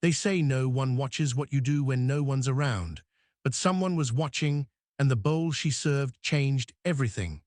They say no one watches what you do when no one's around, but someone was watching, and the bowl she served changed everything.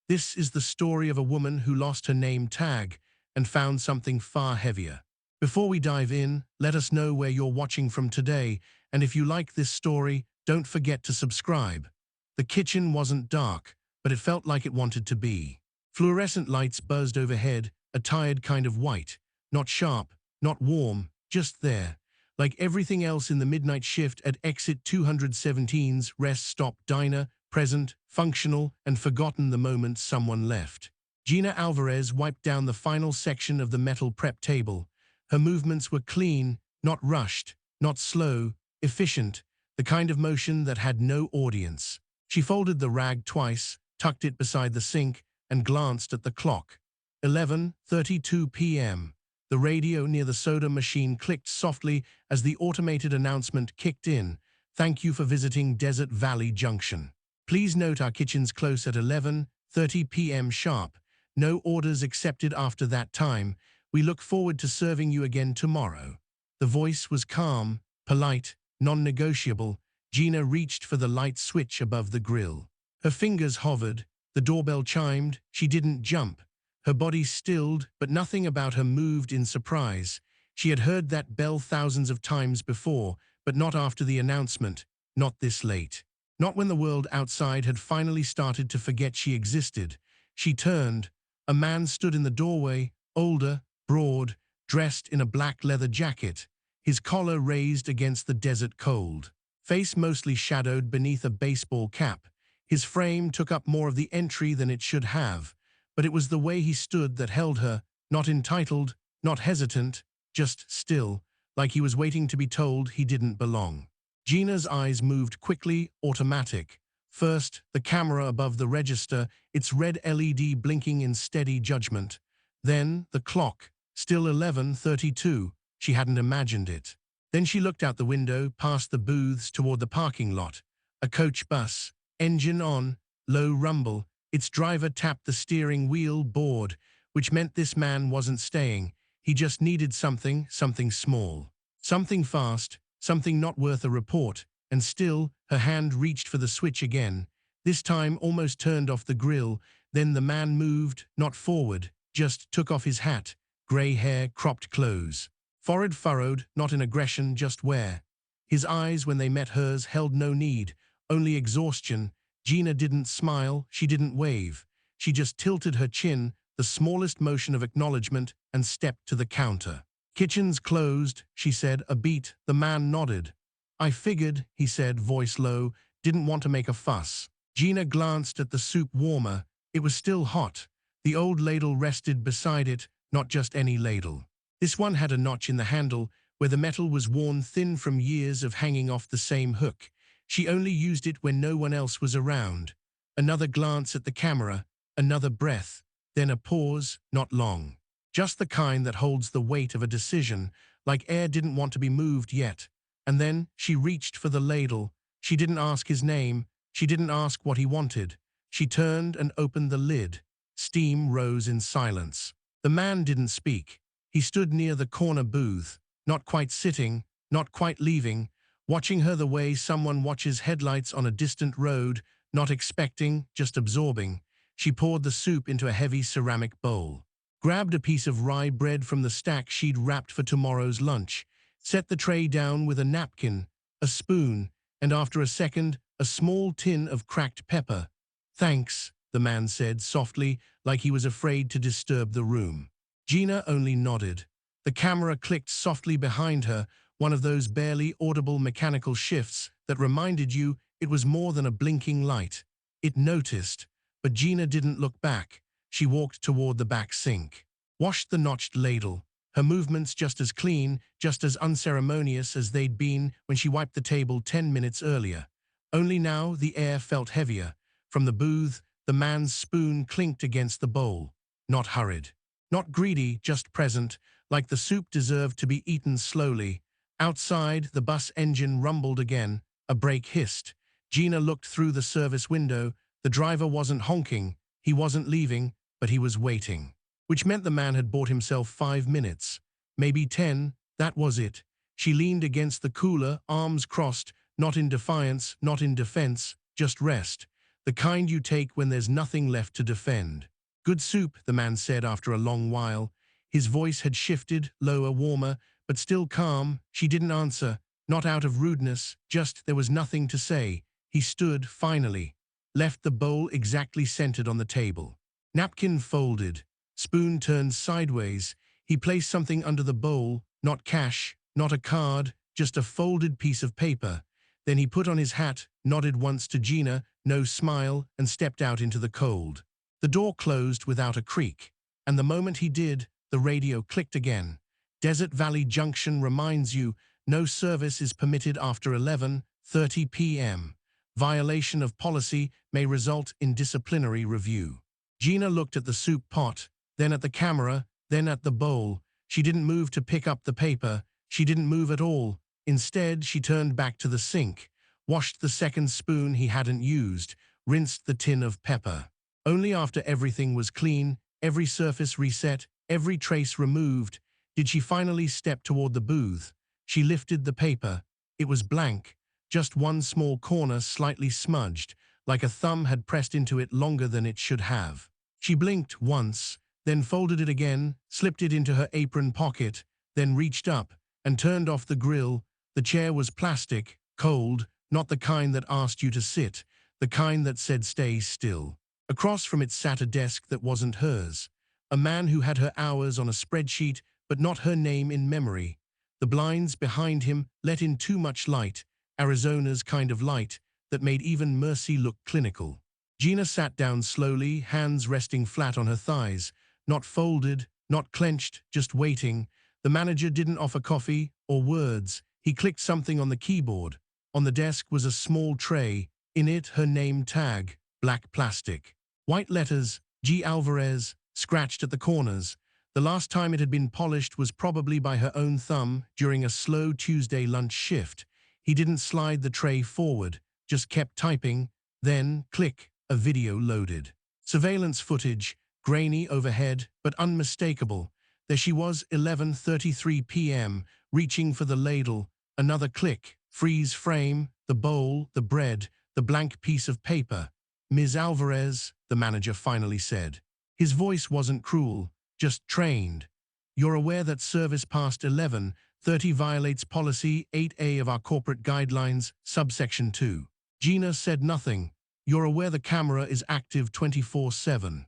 This is the story of a woman who lost her name tag and found something far heavier. Before we dive in, let us know where you're watching from today, and if you like this story, don't forget to subscribe. The kitchen wasn't dark, but it felt like it wanted to be. Fluorescent lights buzzed overhead, a tired kind of white. Not sharp, not warm, just there. Like everything else in the midnight shift at Exit 217's Rest Stop Diner, present, functional, and forgotten the moment someone left. Gina Alvarez wiped down the final section of the metal prep table. Her movements were clean, not rushed, not slow, efficient, the kind of motion that had no audience. She folded the rag twice, tucked it beside the sink, and glanced at the clock. 11:32 p.m. The radio near the soda machine clicked softly as the automated announcement kicked in. Thank you for visiting Desert Valley Junction. Please note our kitchen's close at 11:30 p.m. sharp. No orders accepted after that time. We look forward to serving you again tomorrow. The voice was calm, polite, non-negotiable. Gina reached for the light switch above the grill. Her fingers hovered. The doorbell chimed. She didn't jump. Her body stilled, but nothing about her moved in surprise. She had heard that bell thousands of times before, but not after the announcement, not this late. Not when the world outside had finally started to forget she existed. She turned. A man stood in the doorway, older, broad, dressed in a black leather jacket, his collar raised against the desert cold. Face mostly shadowed beneath a baseball cap. His frame took up more of the entry than it should have, but it was the way he stood that held her, not entitled, not hesitant, just still, like he was waiting to be told he didn't belong. Gina's eyes moved quickly, automatic. First, the camera above the register, its red LED blinking in steady judgment. Then, the clock, still 11:32. She hadn't imagined it. Then she looked out the window, past the booths toward the parking lot. A coach bus, engine on, low rumble. Its driver tapped the steering wheel board, which meant this man wasn't staying. He just needed something small. Something fast, something not worth a report, and still, her hand reached for the switch again. This time almost turned off the grill. Then the man moved, not forward, just took off his hat, gray hair, cropped clothes. Forehead furrowed, not in aggression, just wear. His eyes, when they met hers, held no need, only exhaustion. Gina didn't smile, she didn't wave. She just tilted her chin, the smallest motion of acknowledgement, and stepped to the counter. Kitchen's closed, she said, a beat. The man nodded. I figured, he said, voice low, didn't want to make a fuss. Gina glanced at the soup warmer. It was still hot. The old ladle rested beside it, not just any ladle. This one had a notch in the handle where the metal was worn thin from years of hanging off the same hook. She only used it when no one else was around. Another glance at the camera, another breath, then a pause, not long. Just the kind that holds the weight of a decision, like air didn't want to be moved yet. And then she reached for the ladle. She didn't ask his name. She didn't ask what he wanted. She turned and opened the lid. Steam rose in silence. The man didn't speak. He stood near the corner booth, not quite sitting, not quite leaving, watching her the way someone watches headlights on a distant road, not expecting, just absorbing. She poured the soup into a heavy ceramic bowl, grabbed a piece of rye bread from the stack she'd wrapped for tomorrow's lunch, set the tray down with a napkin, a spoon, and after a second, a small tin of cracked pepper. Thanks, the man said softly, like he was afraid to disturb the room. Gina only nodded. The camera clicked softly behind her, one of those barely audible mechanical shifts that reminded you it was more than a blinking light. It noticed, but Gina didn't look back. She walked toward the back sink, washed the notched ladle, her movements just as clean, just as unceremonious as they'd been when she wiped the table 10 minutes earlier. Only now the air felt heavier. From the booth, the man's spoon clinked against the bowl. Not hurried. Not greedy, just present, like the soup deserved to be eaten slowly. Outside, the bus engine rumbled again. A brake hissed. Gina looked through the service window. The driver wasn't honking. He wasn't leaving, but he was waiting. Which meant the man had bought himself 5 minutes. Maybe 10, that was it. She leaned against the cooler, arms crossed, not in defiance, not in defense, just rest. The kind you take when there's nothing left to defend. Good soup, the man said after a long while. His voice had shifted, lower, warmer, but still calm. She didn't answer, not out of rudeness, just there was nothing to say. He stood, finally, left the bowl exactly centered on the table. Napkin folded, spoon turned sideways. He placed something under the bowl, not cash, not a card, just a folded piece of paper. Then he put on his hat, nodded once to Gina, no smile, and stepped out into the cold. The door closed without a creak, and the moment he did, the radio clicked again. Desert Valley Junction reminds you, no service is permitted after 11:30 p.m. Violation of policy may result in disciplinary review. Gina looked at the soup pot, then at the camera, then at the bowl. She didn't move to pick up the paper. She didn't move at all. Instead, she turned back to the sink, washed the second spoon he hadn't used, rinsed the tin of pepper. Only after everything was clean, every surface reset, every trace removed, did she finally step toward the booth. She lifted the paper. It was blank, just one small corner slightly smudged, like a thumb had pressed into it longer than it should have. She blinked once, then folded it again, slipped it into her apron pocket, then reached up and turned off the grill. The chair was plastic, cold, not the kind that asked you to sit, the kind that said stay still. Across from it sat a desk that wasn't hers. A man who had her hours on a spreadsheet, but not her name in memory. The blinds behind him let in too much light, Arizona's kind of light, that made even Mercy look clinical. Gina sat down slowly, hands resting flat on her thighs, not folded, not clenched, just waiting. The manager didn't offer coffee or words. He clicked something on the keyboard. On the desk was a small tray, in it her name tag, black plastic. White letters, G. Alvarez, scratched at the corners. The last time it had been polished was probably by her own thumb during a slow Tuesday lunch shift. He didn't slide the tray forward, just kept typing. Then, click, a video loaded. Surveillance footage, grainy overhead, but unmistakable. There she was, 11:33 p.m., reaching for the ladle. Another click, freeze frame, the bowl, the bread, the blank piece of paper. Ms. Alvarez, the manager finally said. His voice wasn't cruel, just trained. You're aware that service past 11:30 violates policy 8A of our corporate guidelines, subsection 2. Gina said nothing. You're aware the camera is active 24/7.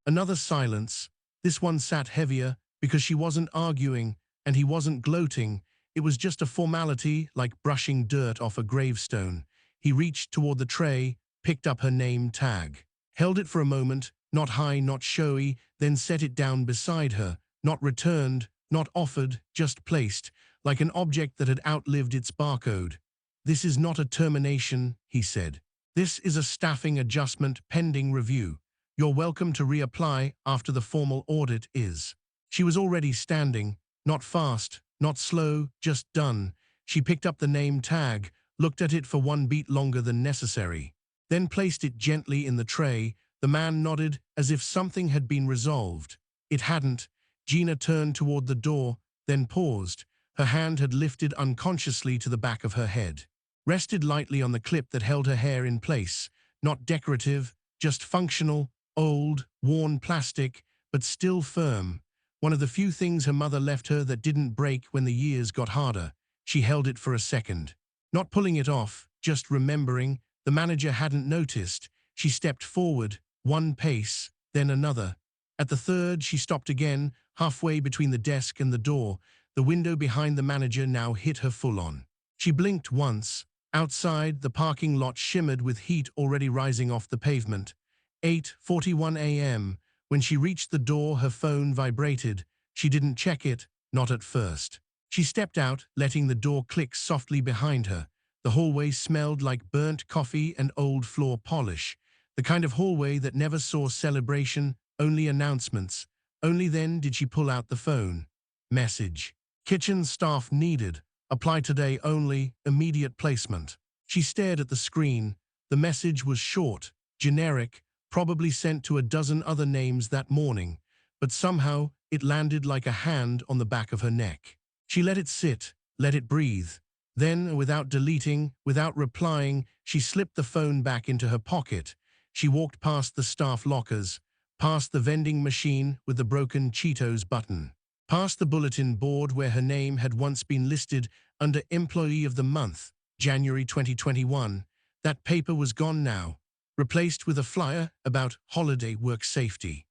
Another silence. This one sat heavier because she wasn't arguing and he wasn't gloating. It was just a formality, like brushing dirt off a gravestone. He reached toward the tray, picked up her name tag, held it for a moment, not high, not showy, then set it down beside her, not returned, not offered, just placed, like an object that had outlived its barcode. This is not a termination, he said. This is a staffing adjustment pending review. You're welcome to reapply after the formal audit is. She was already standing, not fast, not slow, just done. She picked up the name tag, looked at it for one beat longer than necessary, then placed it gently in the tray. The man nodded as if something had been resolved. It hadn't. Gina turned toward the door, then paused. Her hand had lifted unconsciously to the back of her head, rested lightly on the clip that held her hair in place. Not decorative, just functional, old, worn plastic, but still firm. One of the few things her mother left her that didn't break when the years got harder. She held it for a second. Not pulling it off, just remembering. The manager hadn't noticed. She stepped forward, one pace, then another. At the third, she stopped again, halfway between the desk and the door. The window behind the manager now hit her full on. She blinked once. Outside, the parking lot shimmered with heat already rising off the pavement. 8:41 a.m. When she reached the door, her phone vibrated. She didn't check it, not at first. She stepped out, letting the door click softly behind her. The hallway smelled like burnt coffee and old floor polish. The kind of hallway that never saw celebration, only announcements. Only then did she pull out the phone. Message. Kitchen staff needed. Apply today only, immediate placement. She stared at the screen. The message was short, generic, probably sent to a dozen other names that morning, but somehow it landed like a hand on the back of her neck. She let it sit, let it breathe. Then, without deleting, without replying, she slipped the phone back into her pocket. She walked past the staff lockers, past the vending machine with the broken Cheetos button, past the bulletin board where her name had once been listed under Employee of the Month, January 2021. That paper was gone now, replaced with a flyer about holiday work safety.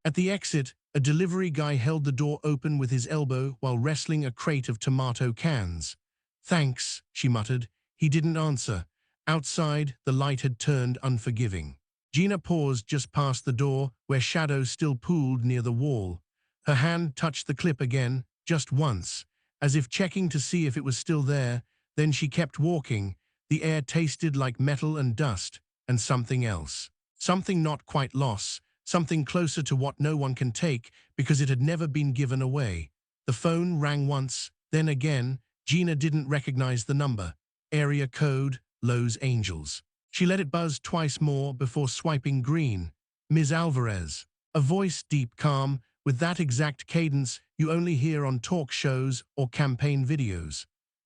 At the exit, a delivery guy held the door open with his elbow while wrestling a crate of tomato cans. "Thanks," she muttered. He didn't answer. Outside, the light had turned unforgiving. Gina paused just past the door, where shadows still pooled near the wall. Her hand touched the clip again, just once, as if checking to see if it was still there. Then she kept walking. The air tasted like metal and dust, and something else. Something not quite loss, something closer to what no one can take because it had never been given away. The phone rang once, then again. Gina didn't recognize the number. Area code, Los Angeles. She let it buzz twice more before swiping green. "Ms. Alvarez." A voice deep calm, with that exact cadence you only hear on talk shows or campaign videos.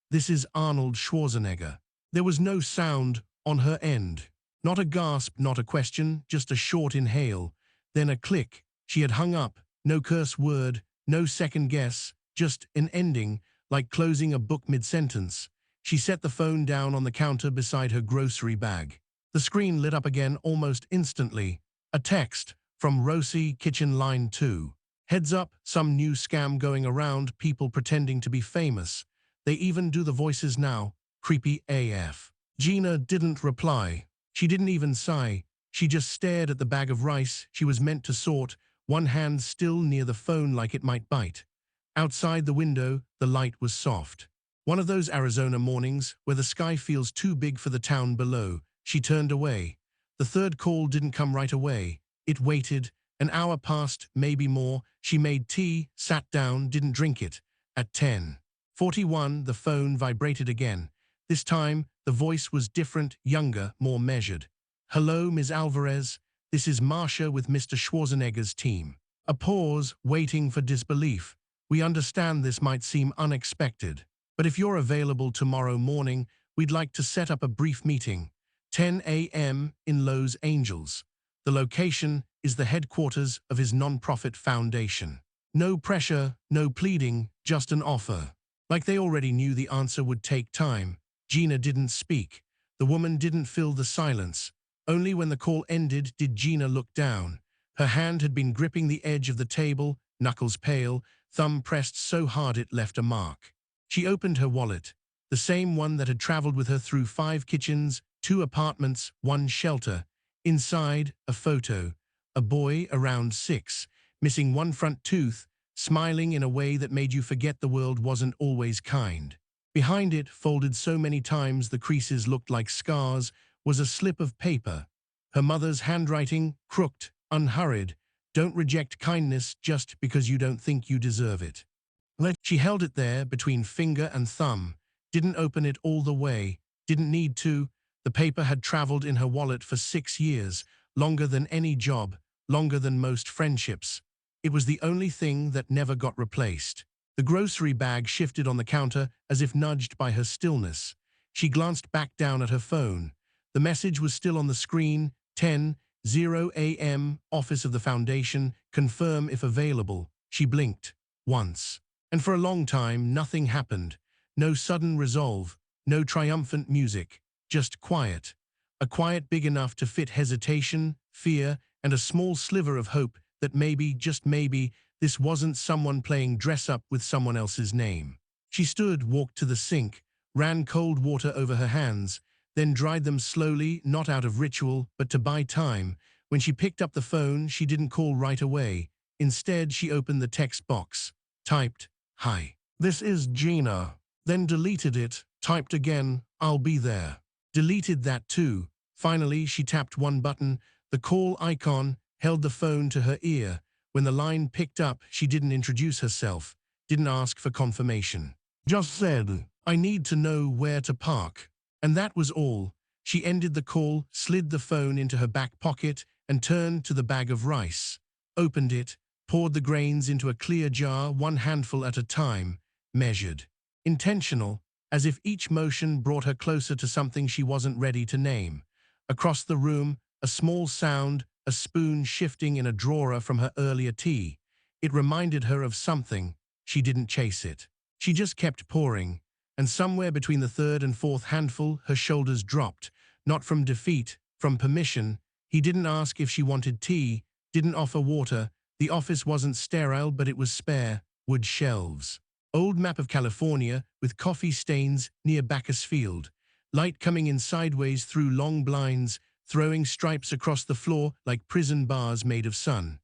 "This is Arnold Schwarzenegger." There was no sound on her end. Not a gasp, not a question, just a short inhale. Then a click. She had hung up. No curse word, no second guess, just an ending, like closing a book mid-sentence. She set the phone down on the counter beside her grocery bag. The screen lit up again almost instantly. A text from Rosie, Kitchen Line 2. "Heads up, some new scam going around, people pretending to be famous. They even do the voices now. Creepy AF." Gina didn't reply. She didn't even sigh. She just stared at the bag of rice she was meant to sort, one hand still near the phone like it might bite. Outside the window, the light was soft. One of those Arizona mornings where the sky feels too big for the town below. She turned away. The third call didn't come right away. It waited. An hour passed, maybe more. She made tea, sat down, didn't drink it. At 10:41, the phone vibrated again. This time, the voice was different, younger, more measured. "Hello, Ms. Alvarez. This is Marcia with Mr. Schwarzenegger's team." A pause, waiting for disbelief. "We understand this might seem unexpected, but if you're available tomorrow morning, we'd like to set up a brief meeting. 10 a.m. in Los Angeles. The location is the headquarters of his nonprofit foundation." No pressure, no pleading, just an offer. Like they already knew the answer would take time. Gina didn't speak. The woman didn't fill the silence. Only when the call ended did Gina look down. Her hand had been gripping the edge of the table, knuckles pale, thumb pressed so hard it left a mark. She opened her wallet, the same one that had traveled with her through 5 kitchens, 2 apartments, 1 shelter. Inside, a photo. A boy around 6, missing 1 front tooth, smiling in a way that made you forget the world wasn't always kind. Behind it, folded so many times the creases looked like scars, was a slip of paper. Her mother's handwriting, crooked, unhurried. "Don't reject kindness just because you don't think you deserve it." She held it there between finger and thumb, didn't open it all the way, didn't need to. The paper had traveled in her wallet for 6 years, longer than any job, longer than most friendships. It was the only thing that never got replaced. The grocery bag shifted on the counter as if nudged by her stillness. She glanced back down at her phone. The message was still on the screen. 10:00 a.m. Office of the Foundation. Confirm if available. She blinked. Once. And for a long time, nothing happened. No sudden resolve. No triumphant music. Just quiet. A quiet big enough to fit hesitation, fear, and a small sliver of hope that maybe, just maybe, this wasn't someone playing dress-up with someone else's name. She stood, walked to the sink, ran cold water over her hands, then dried them slowly, not out of ritual, but to buy time. When she picked up the phone, she didn't call right away. Instead, she opened the text box, typed, "Hi. This is Gina." Then deleted it, typed again, "I'll be there." Deleted that too. Finally, she tapped one button, the call icon, held the phone to her ear. When the line picked up, she didn't introduce herself, didn't ask for confirmation. Just said, "I need to know where to park." And that was all. She ended the call, slid the phone into her back pocket, and turned to the bag of rice. Opened it, poured the grains into a clear jar, 1 handful at a time, measured. intentional, as if each motion brought her closer to something she wasn't ready to name. Across the room, a small sound, a spoon shifting in a drawer from her earlier tea. It reminded her of something. She didn't chase it. She just kept pouring, and somewhere between the third and fourth handful, her shoulders dropped, not from defeat, from permission. He didn't ask if she wanted tea, didn't offer water. The office wasn't sterile, but it was spare. Wood shelves. Old map of California with coffee stains near Bacchus Field. Light coming in sideways through long blinds, throwing stripes across the floor like prison bars made of sun.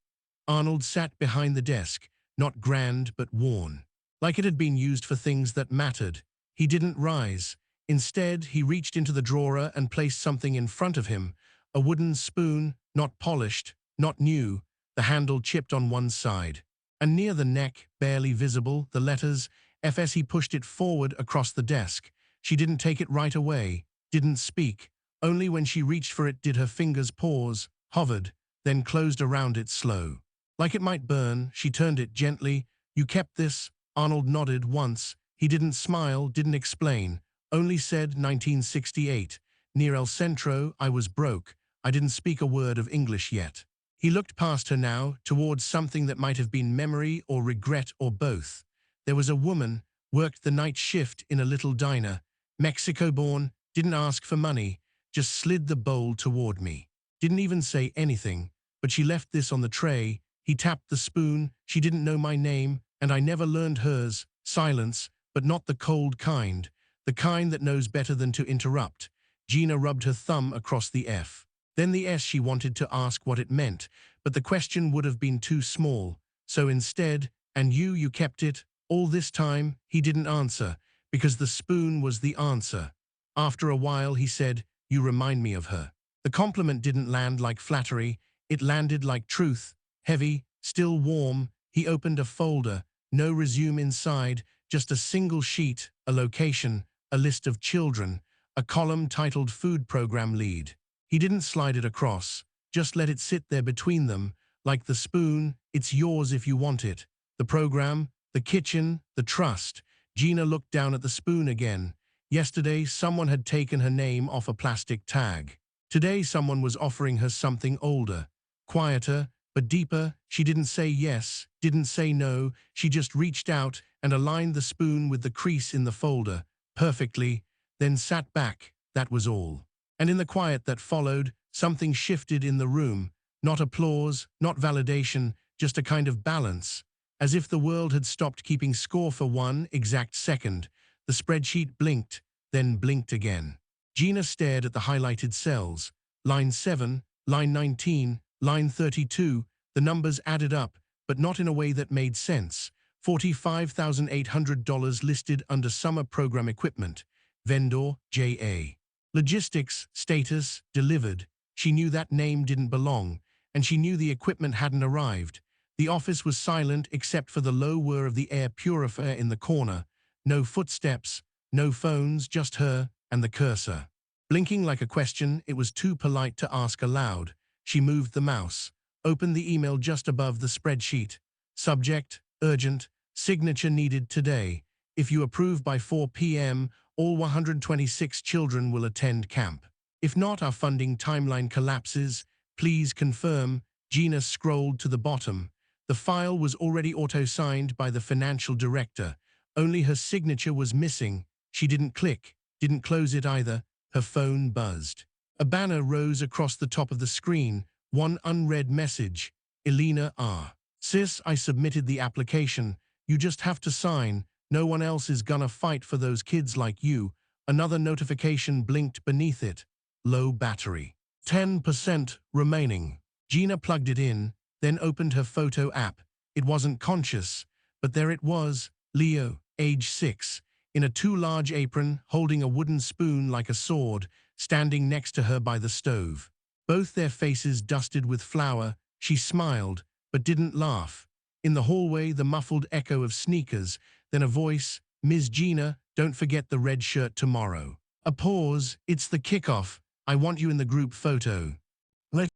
Arnold sat behind the desk, not grand but worn, like it had been used for things that mattered. He didn't rise. Instead, he reached into the drawer and placed something in front of him, a wooden spoon, not polished, not new, the handle chipped on one side. And near the neck, barely visible, the letters FS. He pushed it forward across the desk. She didn't take it right away, didn't speak. Only when she reached for it did her fingers pause, hovered, then closed around it slow. Like it might burn, she turned it gently. "You kept this?" Arnold nodded once. He didn't smile, didn't explain, only said 1968. Near El Centro, I was broke. I didn't speak a word of English yet. He looked past her now, towards something that might have been memory or regret or both. There was a woman, worked the night shift in a little diner, Mexico-born, didn't ask for money, just slid the bowl toward me. Didn't even say anything, but she left this on the tray. He tapped the spoon. She didn't know my name, and I never learned hers. Silence, but not the cold kind, the kind that knows better than to interrupt. Gina rubbed her thumb across the F. Then the S. She wanted to ask what it meant, but the question would have been too small. So instead, "And you kept it all this time?" He didn't answer, because the spoon was the answer. After a while he said, "You remind me of her." The compliment didn't land like flattery, it landed like truth, heavy, still warm. He opened a folder, no resume inside, just a single sheet, a location, a list of children, a column titled Food Program Lead. He didn't slide it across, just let it sit there between them, like the spoon. "It's yours if you want it." The program, the kitchen, the trust. Gina looked down at the spoon again. Yesterday, someone had taken her name off a plastic tag. Today, someone was offering her something older, quieter, but deeper. She didn't say yes, didn't say no. She just reached out and aligned the spoon with the crease in the folder, perfectly, then sat back. That was all. And in the quiet that followed, something shifted in the room. Not applause, not validation, just a kind of balance. As if the world had stopped keeping score for one exact second. The spreadsheet blinked, then blinked again. Gina stared at the highlighted cells. Line 7, line 19, line 32. The numbers added up, but not in a way that made sense. $45,800 listed under summer program equipment. Vendor, J.A. Logistics, status, delivered. She knew that name didn't belong, and she knew the equipment hadn't arrived. The office was silent except for the low whir of the air purifier in the corner. No footsteps, no phones, just her and the cursor. Blinking like a question, it was too polite to ask aloud. She moved the mouse, opened the email just above the spreadsheet. Subject, urgent, signature needed today. If you approve by 4 p.m., all 126 children will attend camp. If not, our funding timeline collapses. Please confirm. Gina scrolled to the bottom. The file was already auto-signed by the financial director. Only her signature was missing. She didn't click, didn't close it either. Her phone buzzed. A banner rose across the top of the screen. One unread message. Elena R. Sis, I submitted the application. You just have to sign. No one else is gonna fight for those kids like you. Another notification blinked beneath it. Low battery. 10% remaining. Gina plugged it in, then opened her photo app. It wasn't conscious, but there it was. Leo, age 6, in a too large apron, holding a wooden spoon like a sword, standing next to her by the stove. Both their faces dusted with flour. She smiled, but didn't laugh. In the hallway, the muffled echo of sneakers, then a voice, "Ms. Gina, don't forget the red shirt tomorrow." A pause. "It's the kickoff. I want you in the group photo."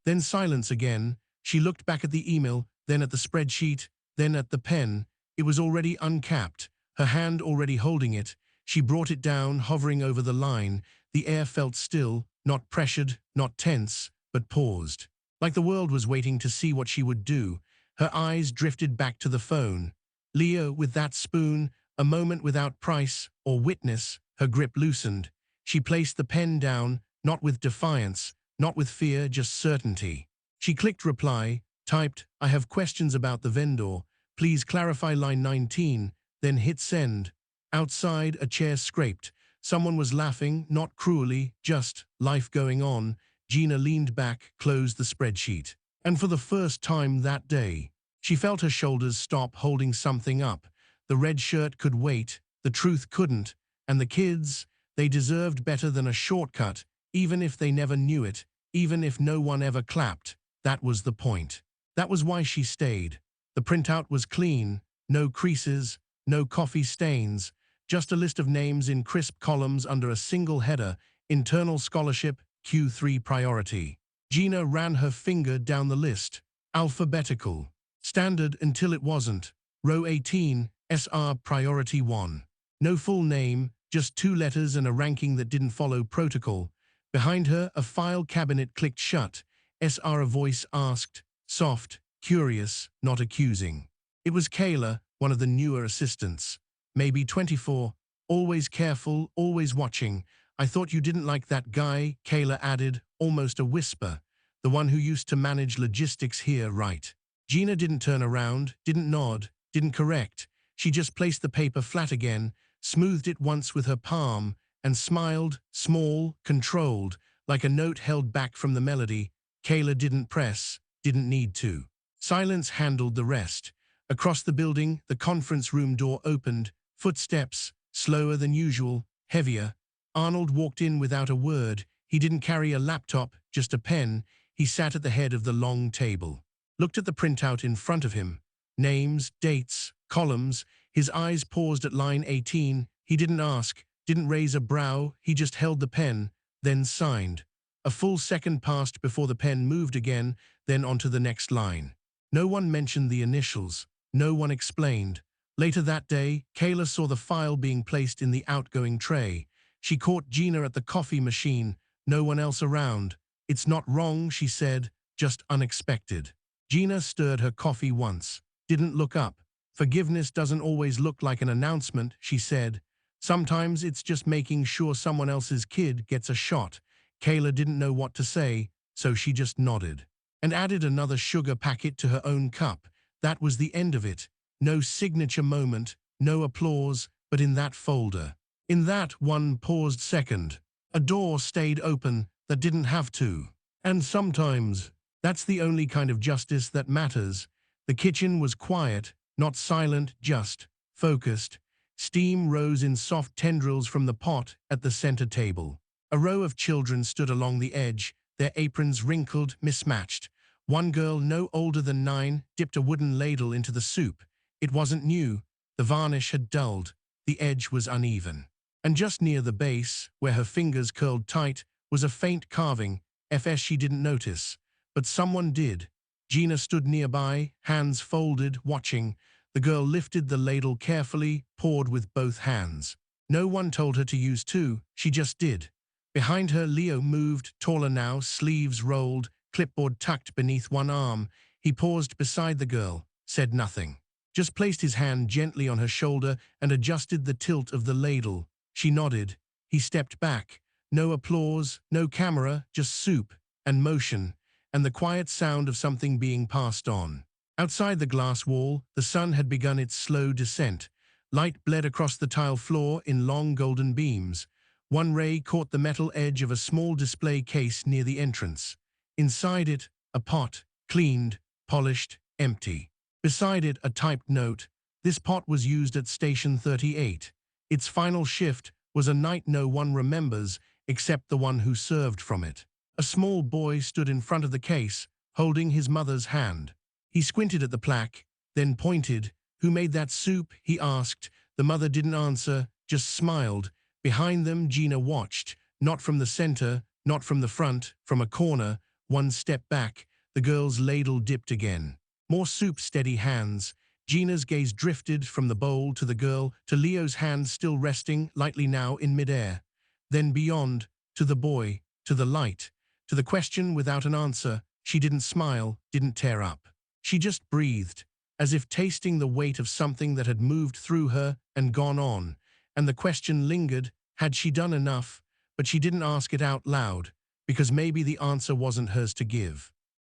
Then silence again. She looked back at the email, then at the spreadsheet, then at the pen. It was already uncapped, her hand already holding it. She brought it down, hovering over the line. The air felt still, not pressured, not tense, but paused. Like the world was waiting to see what she would do. Her eyes drifted back to the phone. Leo, with that spoon, a moment without price or witness, her grip loosened. She placed the pen down, not with defiance, not with fear, just certainty. She clicked reply, typed, "I have questions about the vendor. Please clarify line 19, then hit send." Outside, a chair scraped. Someone was laughing, not cruelly, just life going on. Gina leaned back, closed the spreadsheet. And for the first time that day, she felt her shoulders stop holding something up. The red shirt could wait, the truth couldn't, and the kids, they deserved better than a shortcut, even if they never knew it, even if no one ever clapped. That was the point. That was why she stayed. The printout was clean, no creases, no coffee stains, just a list of names in crisp columns under a single header: internal scholarship, Q3 priority. Gina ran her finger down the list. Alphabetical. Standard until it wasn't. Row 18, SR priority 1. No full name, just 2 letters and a ranking that didn't follow protocol. Behind her, a file cabinet clicked shut. SR, a voice asked, soft, curious, not accusing. It was Kayla, one of the newer assistants. Maybe 24, always careful, always watching. "I thought you didn't like that guy," Kayla added, almost a whisper. "The one who used to manage logistics here, right?" Gina didn't turn around, didn't nod, didn't correct. She just placed the paper flat again, smoothed it once with her palm, and smiled, small, controlled, like a note held back from the melody. Kayla didn't press, didn't need to. Silence handled the rest. Across the building, the conference room door opened. Footsteps, slower than usual, heavier. Arnold walked in without a word. He didn't carry a laptop, just a pen. He sat at the head of the long table. Looked at the printout in front of him. Names, dates, columns. His eyes paused at line 18. He didn't ask, didn't raise a brow. He just held the pen, then signed. A full second passed before the pen moved again, then onto the next line. No one mentioned the initials. No one explained. Later that day, Kayla saw the file being placed in the outgoing tray. She caught Gina at the coffee machine, no one else around. "It's not wrong," she said, "just unexpected." Gina stirred her coffee once, didn't look up. "Forgiveness doesn't always look like an announcement," she said. "Sometimes it's just making sure someone else's kid gets a shot." Kayla didn't know what to say, so she just nodded. And added another sugar packet to her own cup. That was the end of it. No signature moment, no applause, but in that folder, in that one paused second, a door stayed open that didn't have to. And sometimes, that's the only kind of justice that matters. The kitchen was quiet, not silent, just focused. Steam rose in soft tendrils from the pot at the center table. A row of children stood along the edge, their aprons wrinkled, mismatched. One girl, no older than 9, dipped a wooden ladle into the soup. It wasn't new. The varnish had dulled. The edge was uneven. And just near the base, where her fingers curled tight, was a faint carving. FS she didn't notice. But someone did. Gina stood nearby, hands folded, watching. The girl lifted the ladle carefully, poured with both hands. No one told her to use two, she just did. Behind her, Leo moved, taller now, sleeves rolled, clipboard tucked beneath one arm. He paused beside the girl, said nothing. Just placed his hand gently on her shoulder and adjusted the tilt of the ladle. She nodded. He stepped back. No applause, no camera, just soup and motion, and the quiet sound of something being passed on. Outside the glass wall, the sun had begun its slow descent. Light bled across the tile floor in long golden beams. One ray caught the metal edge of a small display case near the entrance. Inside it, a pot, cleaned, polished, empty. Beside it, a typed note. This pot was used at Station 38. Its final shift was a night no one remembers except the one who served from it. A small boy stood in front of the case, holding his mother's hand. He squinted at the plaque, then pointed. "Who made that soup?" he asked. The mother didn't answer, just smiled. Behind them, Gina watched, not from the center, not from the front, from a corner. One step back, the girl's ladle dipped again. More soup, steady hands. Gina's gaze drifted from the bowl to the girl, to Leo's hand still resting lightly now in midair. Then beyond, to the boy, to the light, to the question without an answer. She didn't smile, didn't tear up. She just breathed, as if tasting the weight of something that had moved through her and gone on. And the question lingered, had she done enough? But she didn't ask it out loud, because maybe the answer wasn't hers to give.